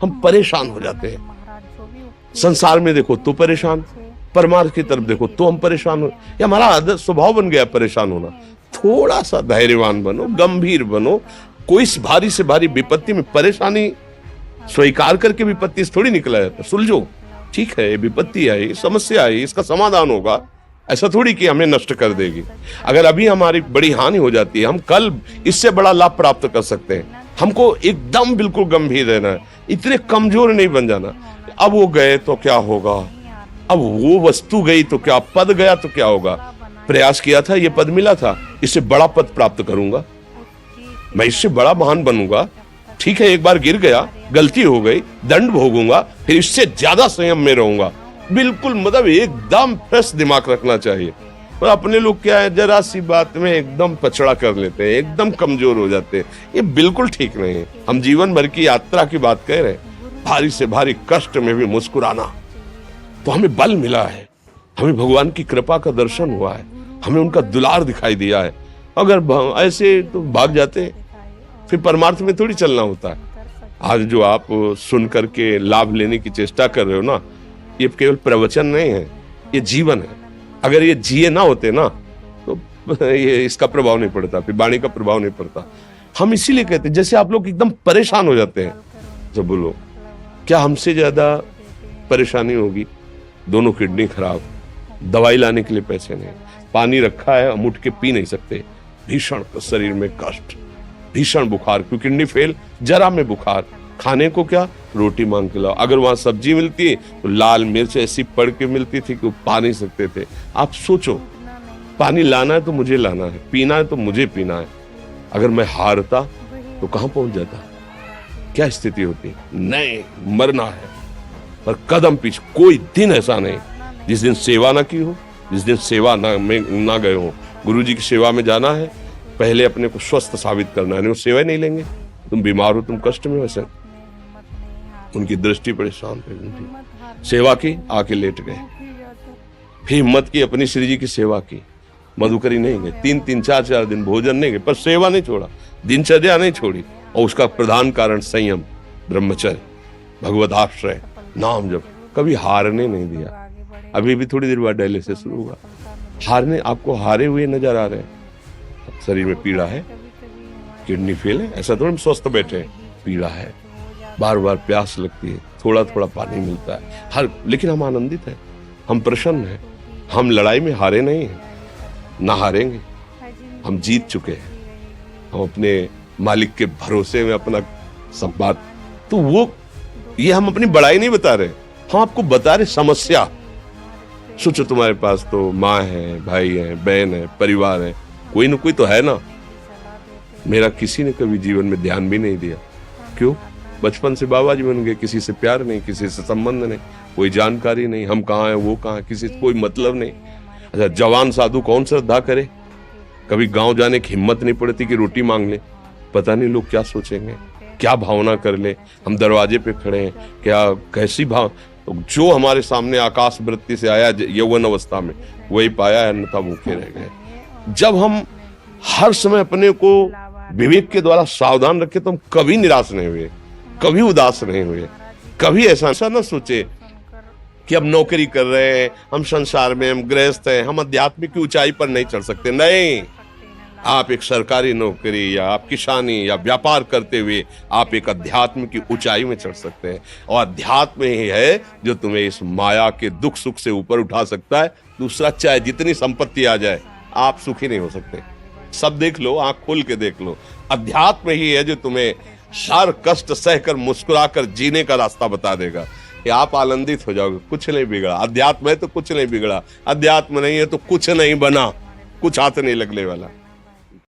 हम परेशान हो जाते हैं। संसार में देखो तो परेशान, परमार्थ की तरफ देखो तो हम परेशान हो, ये हमारा आदत स्वभाव बन गया परेशान होना। थोड़ा सा धैर्यवान बनो, गंभीर बनो। कोई भारी से भारी विपत्ति में परेशानी स्वीकार करके विपत्ति से थोड़ी निकला जाता। सुलझो, ठीक है, विपत्ति आई, समस्या आई, इसका समाधान होगा। ऐसा थोड़ी कि हमें नष्ट कर देगी। अगर अभी हमारी बड़ी हानि हो जाती है, हम कल इससे बड़ा लाभ प्राप्त कर सकते हैं। हमको एकदम बिल्कुल गंभीर रहना है, इतने कमजोर नहीं बन जाना। अब वो गए तो क्या होगा, अब वो वस्तु गई तो क्या, पद गया तो क्या होगा। प्रयास किया था, ये पद मिला था, इससे बड़ा पद प्राप्त करूंगा, मैं इससे बड़ा महान बनूंगा। ठीक है, एक बार गिर गया, गलती हो गई, दंड भोगूंगा, फिर इससे ज्यादा संयम में रहूंगा। बिल्कुल मतलब एकदम फ्रेश दिमाग रखना चाहिए। और अपने लोग क्या है, जरा सी बात में एकदम पछड़ा कर लेते हैं, एकदम कमजोर हो जाते हैं। ये बिल्कुल ठीक नहीं है। हम जीवन भर की यात्रा की बात कह रहे हैं, भारी से भारी कष्ट में भी मुस्कुराना, तो हमें बल मिला है, हमें भगवान की कृपा का दर्शन हुआ है, हमें उनका दुलार दिखाई दिया है। अगर ऐसे तो भाग जाते, फिर परमार्थ में थोड़ी चलना होता है। आज जो आप सुन करके लाभ लेने की चेष्टा कर रहे हो ना, ये केवल प्रवचन नहीं है, ये जीवन है। अगर ये जिए ना होते ना तो ये इसका प्रभाव नहीं पड़ता, फिर वाणी का प्रभाव नहीं पड़ता। हम इसीलिए कहते हैं, जैसे आप लोग एकदम परेशान हो जाते हैं जब बोलो, क्या हमसे ज्यादा परेशानी होगी? दोनों किडनी खराब, दवाई लाने के लिए पैसे नहीं, पानी रखा है हम उठ के पी नहीं सकते, भीषण शरीर में कष्ट, भीषण बुखार, क्योंकि किडनी फेल, जरा में बुखार, खाने को क्या, रोटी मांग के लाओ। अगर वहां सब्जी मिलती है तो लाल मिर्च ऐसी पड़ के मिलती थी कि वो पा नहीं सकते थे। आप सोचो, पानी लाना है तो मुझे लाना है, पीना है तो मुझे पीना है। अगर मैं हारता तो कहां पहुंच जाता, क्या स्थिति होती? नहीं, मरना है, पर कदम पीछे। कोई दिन ऐसा नहीं जिस दिन सेवा ना की हो, जिस दिन सेवा ना गए हो। गुरु जी की सेवा में जाना है, पहले अपने को स्वस्थ साबित करना है, नहीं वो सेवा नहीं लेंगे। तुम बीमार हो, तुम कष्ट में हो, ऐसे उनकी दृष्टि परेशान थी। सेवा की, आके लेट गए। फिर हिम्मत की, अपनी श्री जी की सेवा की, मधुकरी नहीं गए, 3-3, 4-4 दिन भोजन नहीं गए, पर सेवा नहीं छोड़ा, दिनचर्या नहीं छोड़ी। और उसका प्रधान कारण संयम, ब्रह्मचर्य, भगवत आश्रय, नाम जप, कभी हारने नहीं दिया। अभी भी थोड़ी देर बाद डायलिसिस शुरू हुआ, हारने, आपको हारे हुए नजर आ रहे हैं। शरीर में पीड़ा है, किडनी फेल है, ऐसा तो हम स्वस्थ बैठे हैं, पीड़ा है, बार बार प्यास लगती है, थोड़ा थोड़ा पानी मिलता है, लेकिन हम आनंदित हैं, हम प्रसन्न हैं। हम लड़ाई में हारे नहीं हैं, ना हारेंगे, हम जीत चुके हैं। हम अपने मालिक के भरोसे में अपना सब बात, तो वो ये हम अपनी बड़ाई नहीं बता रहे, हम आपको बता रहे समस्या। सोचो, तुम्हारे पास तो माँ है, भाई है, बहन है, परिवार है, कोई ना कोई तो है ना। मेरा किसी ने कभी जीवन में ध्यान भी नहीं दिया, क्यों? बचपन से बाबा जी बन गए, किसी से प्यार नहीं, किसी से संबंध नहीं, कोई जानकारी नहीं, हम कहाँ हैं, वो कहाँ, किसी से कोई मतलब नहीं। अच्छा, जवान साधु कौन श्रद्धा करे? कभी गांव जाने की हिम्मत नहीं पड़ती कि रोटी मांग ले, पता नहीं लोग क्या सोचेंगे, क्या भावना कर ले। हम दरवाजे पे खड़े हैं, क्या कैसी भाव, तो जो हमारे सामने आकाश वृत्ति से आया यौवन अवस्था में, वही पाया, अन्यथा भूखे रह गए। जब हम हर समय अपने को विवेक के द्वारा सावधान रखे तो हम कभी निराश नहीं हुए, कभी उदास नहीं हुए, कभी ऐसा ना सोचे कि हम नौकरी कर रहे हैं, हम संसार में, हम गृहस्थ हैं, हम आध्यात्मिक की ऊंचाई पर नहीं चढ़ सकते। नहीं, आप एक सरकारी नौकरी या आप किसानी या व्यापार करते हुए आप एक अध्यात्म की ऊंचाई में चढ़ सकते हैं। और अध्यात्म ही है जो तुम्हें इस माया के दुख सुख से ऊपर उठा सकता है। दूसरा, चाहे जितनी संपत्ति आ जाए, आप सुखी नहीं हो सकते। सब देख लो, आंख खोल के देख लो, अध्यात्म ही है जो तुम्हें हर कष्ट सहकर मुस्कुराकर जीने का रास्ता बता देगा। कि आप आनंदित हो जाओगे, कुछ नहीं बिगड़ा। अध्यात्म है तो कुछ नहीं बिगड़ा, अध्यात्म नहीं है तो कुछ नहीं बना, कुछ हाथ नहीं लगने वाला।